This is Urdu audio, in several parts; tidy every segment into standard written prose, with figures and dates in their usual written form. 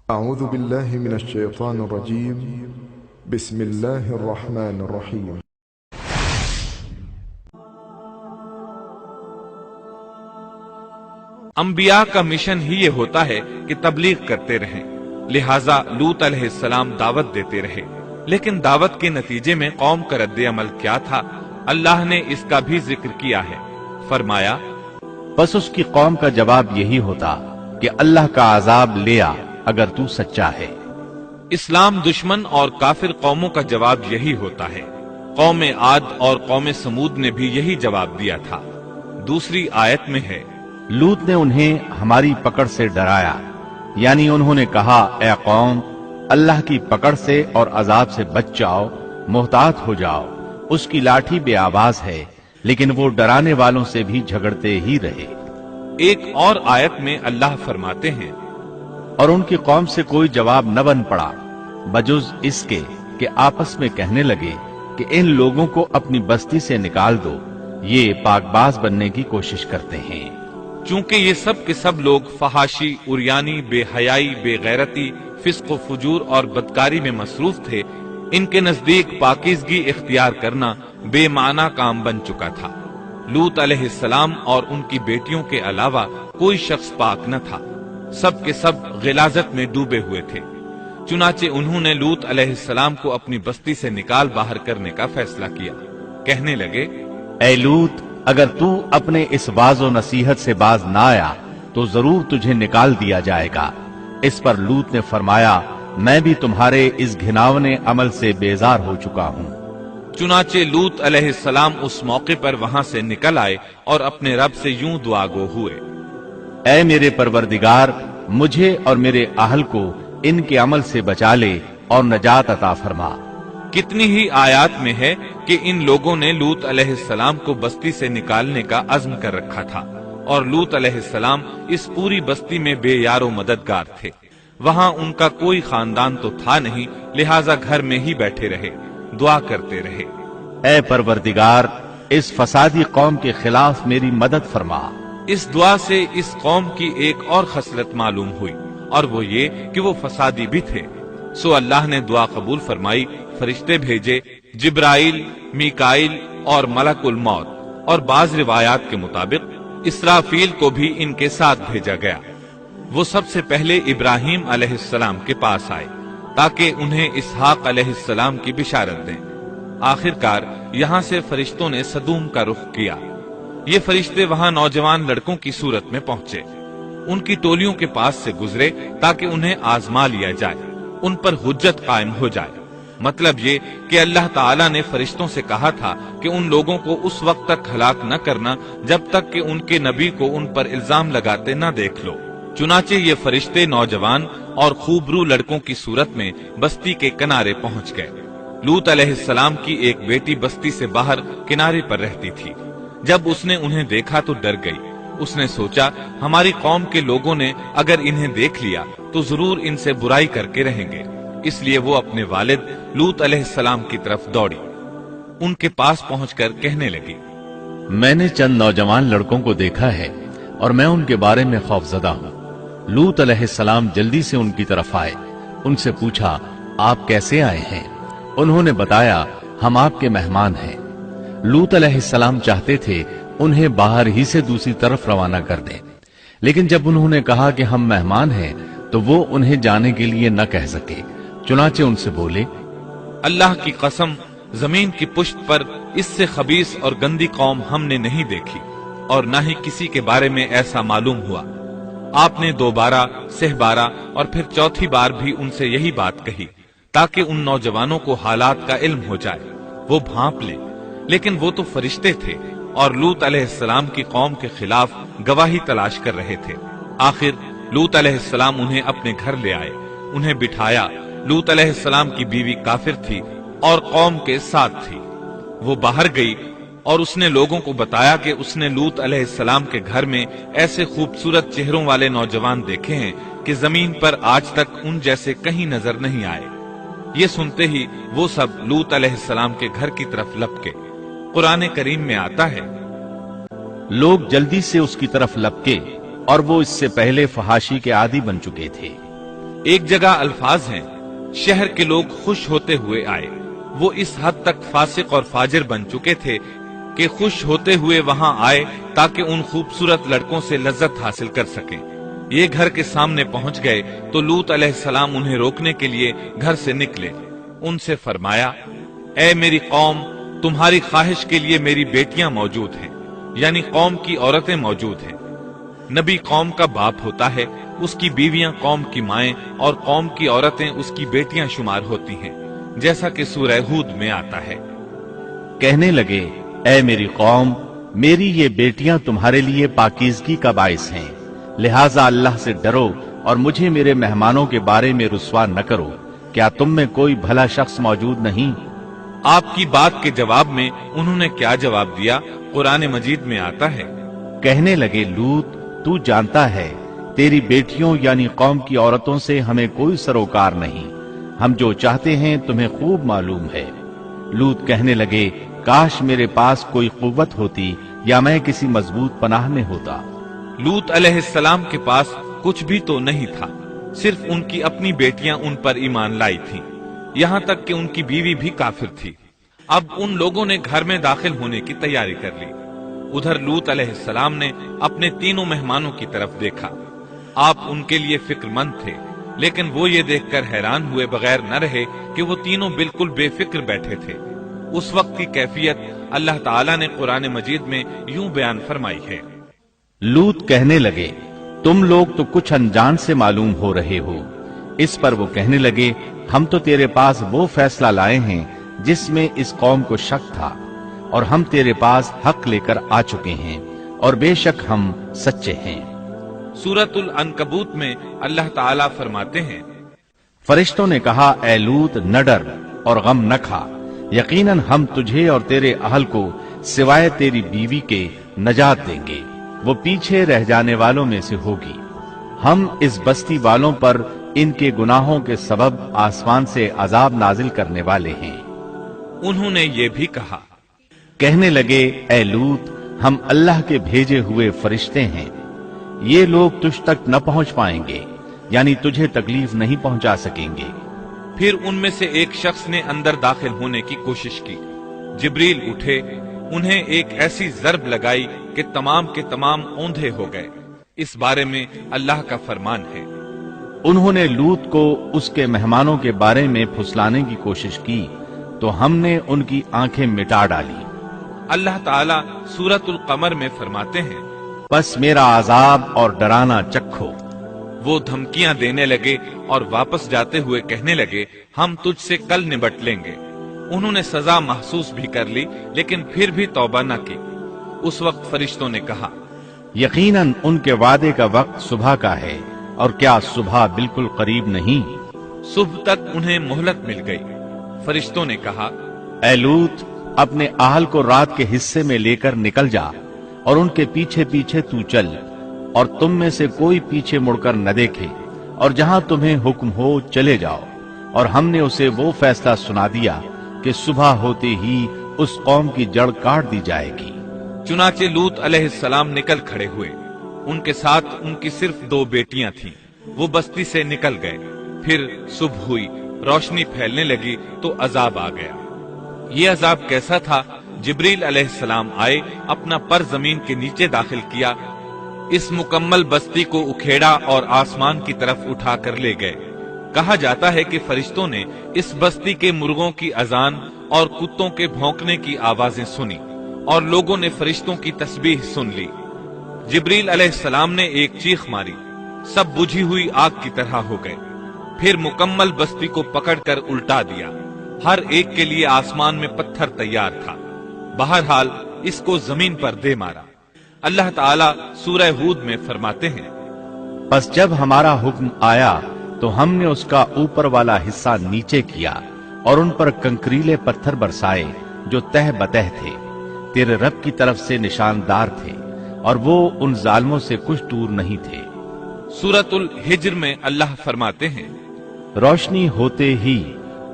أعوذ بالله من الشيطان الرجيم بسم الله الرحمن الرحيم انبیاء کا مشن ہی یہ ہوتا ہے کہ تبلیغ کرتے رہیں، لہٰذا لوط علیہ السلام دعوت دیتے رہے، لیکن دعوت کے نتیجے میں قوم کا رد عمل کیا تھا؟ اللہ نے اس کا بھی ذکر کیا ہے، فرمایا بس اس کی قوم کا جواب یہی ہوتا کہ اللہ کا عذاب لے آ اگر تو سچا ہے۔ اسلام دشمن اور کافر قوموں کا جواب یہی ہوتا ہے۔ قوم عاد اور قوم سمود نے بھی یہی جواب دیا تھا۔ دوسری آیت میں ہے، لوط نے انہیں ہماری پکڑ سے ڈرایا، یعنی انہوں نے کہا اے قوم، اللہ کی پکڑ سے اور عذاب سے بچ جاؤ، محتاط ہو جاؤ، اس کی لاٹھی بے آواز ہے، لیکن وہ ڈرانے والوں سے بھی جھگڑتے ہی رہے۔ ایک اور آیت میں اللہ فرماتے ہیں، اور ان کی قوم سے کوئی جواب نہ بن پڑا بجز اس کے کہ آپس میں کہنے لگے کہ ان لوگوں کو اپنی بستی سے نکال دو، یہ پاک باز بننے کی کوشش کرتے ہیں۔ چونکہ یہ سب کے سب لوگ فحاشی، عریانی، بے حیائی، بے غیرتی، فسق و فجور اور بدکاری میں مصروف تھے، ان کے نزدیک پاکیزگی اختیار کرنا بے معنی کام بن چکا تھا۔ لوط علیہ السلام اور ان کی بیٹیوں کے علاوہ کوئی شخص پاک نہ تھا، سب کے سب غلاظت میں ڈوبے ہوئے تھے۔ چنانچہ انہوں نے لوط علیہ السلام کو اپنی بستی سے نکال باہر کرنے کا فیصلہ کیا۔ کہنے لگے، اے لوط، اگر تو اپنے اس واعظ و نصیحت سے باز نہ آیا تو ضرور تجھے نکال دیا جائے گا۔ اس پر لوط نے فرمایا، میں بھی تمہارے اس گھناونے عمل سے بیزار ہو چکا ہوں۔ چنانچہ لوط علیہ السلام اس موقع پر وہاں سے نکل آئے اور اپنے رب سے یوں دعا گو ہوئے، اے میرے پروردگار، مجھے اور میرے اہل کو ان کے عمل سے بچا لے اور نجات عطا فرما۔ کتنی ہی آیات میں ہے کہ ان لوگوں نے لوط علیہ السلام کو بستی سے نکالنے کا عزم کر رکھا تھا، اور لوط علیہ السلام اس پوری بستی میں بے یار و مددگار تھے۔ وہاں ان کا کوئی خاندان تو تھا نہیں، لہٰذا گھر میں ہی بیٹھے رہے، دعا کرتے رہے، اے پروردگار، اس فسادی قوم کے خلاف میری مدد فرما۔ اس دعا سے اس قوم کی ایک اور خصلت معلوم ہوئی، اور وہ یہ کہ وہ فسادی بھی تھے۔ سو اللہ نے دعا قبول فرمائی، فرشتے بھیجے، جبرائیل، میکائیل اور ملک الموت، اور بعض روایات کے مطابق اسرافیل کو بھی ان کے ساتھ بھیجا گیا۔ وہ سب سے پہلے ابراہیم علیہ السلام کے پاس آئے تاکہ انہیں اسحاق علیہ السلام کی بشارت دیں۔ آخرکار یہاں سے فرشتوں نے سدوم کا رخ کیا۔ یہ فرشتے وہاں نوجوان لڑکوں کی صورت میں پہنچے، ان کی ٹولیوں کے پاس سے گزرے تاکہ انہیں آزما لیا جائے، ان پر حجت قائم ہو جائے۔ مطلب یہ کہ اللہ تعالیٰ نے فرشتوں سے کہا تھا کہ ان لوگوں کو اس وقت تک ہلاک نہ کرنا جب تک کہ ان کے نبی کو ان پر الزام لگاتے نہ دیکھ لو۔ چنانچہ یہ فرشتے نوجوان اور خوبرو لڑکوں کی صورت میں بستی کے کنارے پہنچ گئے۔ لوط علیہ السلام کی ایک بیٹی بستی سے باہر کنارے پر رہتی تھی۔ جب اس نے انہیں دیکھا تو ڈر گئی۔ اس نے سوچا، ہماری قوم کے لوگوں نے اگر انہیں دیکھ لیا تو ضرور ان سے برائی کر کے رہیں گے، اس لیے وہ اپنے والد لوط علیہ السلام کی طرف دوڑی۔ ان کے پاس پہنچ کر کہنے لگی، میں نے چند نوجوان لڑکوں کو دیکھا ہے اور میں ان کے بارے میں خوفزدہ ہوں۔ لوط علیہ السلام جلدی سے ان کی طرف آئے، ان سے پوچھا، آپ کیسے آئے ہیں؟ انہوں نے بتایا، ہم آپ کے مہمان ہیں۔ لوط علیہ السلام چاہتے تھے انہیں باہر ہی سے دوسری طرف روانہ کر دیں، لیکن جب انہوں نے کہا کہ ہم مہمان ہیں تو وہ انہیں جانے کے لیے نہ کہہ سکے، چنانچہ ان سے بولے، اللہ کی قسم، زمین کی پشت پر اس سے خبیث اور گندی قوم ہم نے نہیں دیکھی، اور نہ ہی کسی کے بارے میں ایسا معلوم ہوا۔ آپ نے 2 بار، 6 بار اور پھر 4تھی بار بھی ان سے یہی بات کہی تاکہ ان نوجوانوں کو حالات کا علم ہو جائے، وہ بھانپ لیں، لیکن وہ تو فرشتے تھے اور لوط علیہ السلام کی قوم کے خلاف گواہی تلاش کر رہے تھے۔ آخر لوط علیہ السلام انہیں اپنے گھر لے آئے، انہیں بٹھایا۔ لوط علیہ السلام کی بیوی کافر تھی اور قوم کے ساتھ تھی۔ وہ باہر گئی اور اس نے لوگوں کو بتایا کہ اس نے لوط علیہ السلام کے گھر میں ایسے خوبصورت چہروں والے نوجوان دیکھے ہیں کہ زمین پر آج تک ان جیسے کہیں نظر نہیں آئے۔ یہ سنتے ہی وہ سب لوط علیہ السلام کے گھر کی طرف لپکے۔ قرآن کریم میں آتا ہے، لوگ جلدی سے اس کی طرف لپکے اور وہ اس سے پہلے فحاشی کے عادی بن چکے تھے۔ ایک جگہ الفاظ ہیں، شہر کے لوگ خوش ہوتے ہوئے آئے۔ وہ اس حد تک فاسق اور فاجر بن چکے تھے کہ خوش ہوتے ہوئے وہاں آئے تاکہ ان خوبصورت لڑکوں سے لذت حاصل کر سکیں۔ یہ گھر کے سامنے پہنچ گئے تو لوط علیہ السلام انہیں روکنے کے لیے گھر سے نکلے۔ ان سے فرمایا، اے میری قوم، تمہاری خواہش کے لیے میری بیٹیاں موجود ہیں، یعنی قوم کی عورتیں موجود ہیں۔ نبی قوم کا باپ ہوتا ہے، اس کی بیویاں قوم کی مائیں اور قوم کی عورتیں اس کی بیٹیاں شمار ہوتی ہیں، جیسا کہ سورہ ہود میں آتا ہے۔ کہنے لگے، اے میری قوم، میری یہ بیٹیاں تمہارے لیے پاکیزگی کا باعث ہیں، لہٰذا اللہ سے ڈرو اور مجھے میرے مہمانوں کے بارے میں رسوا نہ کرو۔ کیا تم میں کوئی بھلا شخص موجود نہیں؟ آپ کی بات کے جواب میں انہوں نے کیا جواب دیا؟ قرآن مجید میں آتا ہے، کہنے لگے، لوط، تو جانتا ہے تیری بیٹیوں یعنی قوم کی عورتوں سے ہمیں کوئی سروکار نہیں، ہم جو چاہتے ہیں تمہیں خوب معلوم ہے۔ لوط کہنے لگے، کاش میرے پاس کوئی قوت ہوتی یا میں کسی مضبوط پناہ میں ہوتا۔ لوط علیہ السلام کے پاس کچھ بھی تو نہیں تھا، صرف ان کی اپنی بیٹیاں ان پر ایمان لائی تھیں، یہاں تک کہ ان کی بیوی بھی کافر تھی۔ اب ان لوگوں نے گھر میں داخل ہونے کی تیاری کر لی۔ ادھر لوط علیہ السلام نے اپنے تینوں مہمانوں کی طرف دیکھا۔ آپ ان کے لیے فکر مند تھے، لیکن وہ یہ دیکھ کر حیران ہوئے بغیر نہ رہے کہ وہ تینوں بالکل بے فکر بیٹھے تھے۔ اس وقت کی کیفیت اللہ تعالیٰ نے قرآن مجید میں یوں بیان فرمائی ہے۔ لوط کہنے لگے، تم لوگ تو کچھ انجان سے معلوم ہو رہے ہو۔ اس پر وہ کہنے لگے، ہم تو تیرے پاس وہ فیصلہ لائے ہیں جس میں اس قوم کو شک تھا، اور ہم تیرے پاس حق لے کر آ چکے ہیں، اور بے شک ہم سچے ہیں۔ سورۃ العنکبوت میں اللہ تعالیٰ فرماتے ہیں، فرشتوں نے کہا، اے لوط، نہ ڈر اور غم نہ کھا، یقیناً ہم تجھے اور تیرے اہل کو سوائے تیری بیوی کے نجات دیں گے، وہ پیچھے رہ جانے والوں میں سے ہوگی۔ ہم اس بستی والوں پر ان کے گناہوں کے سبب آسمان سے عذاب نازل کرنے والے ہیں۔ انہوں نے یہ بھی کہا، کہنے لگے، اے لوط، ہم اللہ کے بھیجے ہوئے فرشتے ہیں، یہ لوگ تجھ تک نہ پہنچ پائیں گے، یعنی تجھے تکلیف نہیں پہنچا سکیں گے۔ پھر ان میں سے ایک شخص نے اندر داخل ہونے کی کوشش کی۔ جبریل اٹھے، انہیں ایک ایسی ضرب لگائی کہ تمام کے تمام اوندھے ہو گئے۔ اس بارے میں اللہ کا فرمان ہے، انہوں نے لوط کو اس کے مہمانوں کے بارے میں پھسلانے کی کوشش کی تو ہم نے ان کی آنکھیں مٹا ڈالی۔ اللہ تعالیٰ سورۃ القمر میں فرماتے ہیں، بس میرا عذاب اور ڈرانا چکھو۔ وہ دھمکیاں دینے لگے اور واپس جاتے ہوئے کہنے لگے، ہم تجھ سے کل نبٹ لیں گے۔ انہوں نے سزا محسوس بھی کر لی، لیکن پھر بھی توبہ نہ کی۔ اس وقت فرشتوں نے کہا، یقیناً ان کے وعدے کا وقت صبح کا ہے، اور کیا صبح بالکل قریب نہیں؟ صبح تک انہیں مہلت مل گئی۔ فرشتوں نے کہا، اے لوط، اپنے اہل کو رات کے حصے میں لے کر نکل جا، اور ان کے پیچھے پیچھے تو چل، اور تم میں سے کوئی پیچھے مڑ کر نہ دیکھے، اور جہاں تمہیں حکم ہو چلے جاؤ۔ اور ہم نے اسے وہ فیصلہ سنا دیا کہ صبح ہوتے ہی اس قوم کی جڑ کاٹ دی جائے گی۔ چنانچہ لوط علیہ السلام نکل کھڑے ہوئے۔ ان کے ساتھ ان کی صرف 2 بیٹیاں تھیں۔ وہ بستی سے نکل گئے۔ پھر صبح ہوئی، روشنی پھیلنے لگی تو عذاب آ گیا۔ یہ عذاب کیسا تھا؟ جبریل علیہ السلام آئے، اپنا پر زمین کے نیچے داخل کیا، اس مکمل بستی کو اکھیڑا اور آسمان کی طرف اٹھا کر لے گئے۔ کہا جاتا ہے کہ فرشتوں نے اس بستی کے مرغوں کی اذان اور کتوں کے بھونکنے کی آوازیں سنی، اور لوگوں نے فرشتوں کی تسبیح سن لی۔ جبریل علیہ السلام نے ایک چیخ ماری، سب بجھی ہوئی آگ کی طرح ہو گئے۔ پھر مکمل بستی کو پکڑ کر الٹا دیا، ہر ایک کے لیے آسمان میں پتھر تیار تھا۔ بہرحال اس کو زمین پر دے مارا۔ اللہ تعالیٰ سورہ ہود میں فرماتے ہیں، پس جب ہمارا حکم آیا تو ہم نے اس کا اوپر والا حصہ نیچے کیا، اور ان پر کنکریلے پتھر برسائے جو تہ بتہ تھے، تیرے رب کی طرف سے نشاندار تھے، اور وہ ان ظالموں سے کچھ دور نہیں تھے۔ سورۃ الحجر میں اللہ فرماتے ہیں، روشنی ہوتے ہی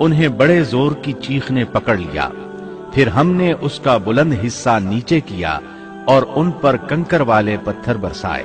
انہیں بڑے زور کی چیخ نے پکڑ لیا، پھر ہم نے اس کا بلند حصہ نیچے کیا اور ان پر کنکر والے پتھر برسائے۔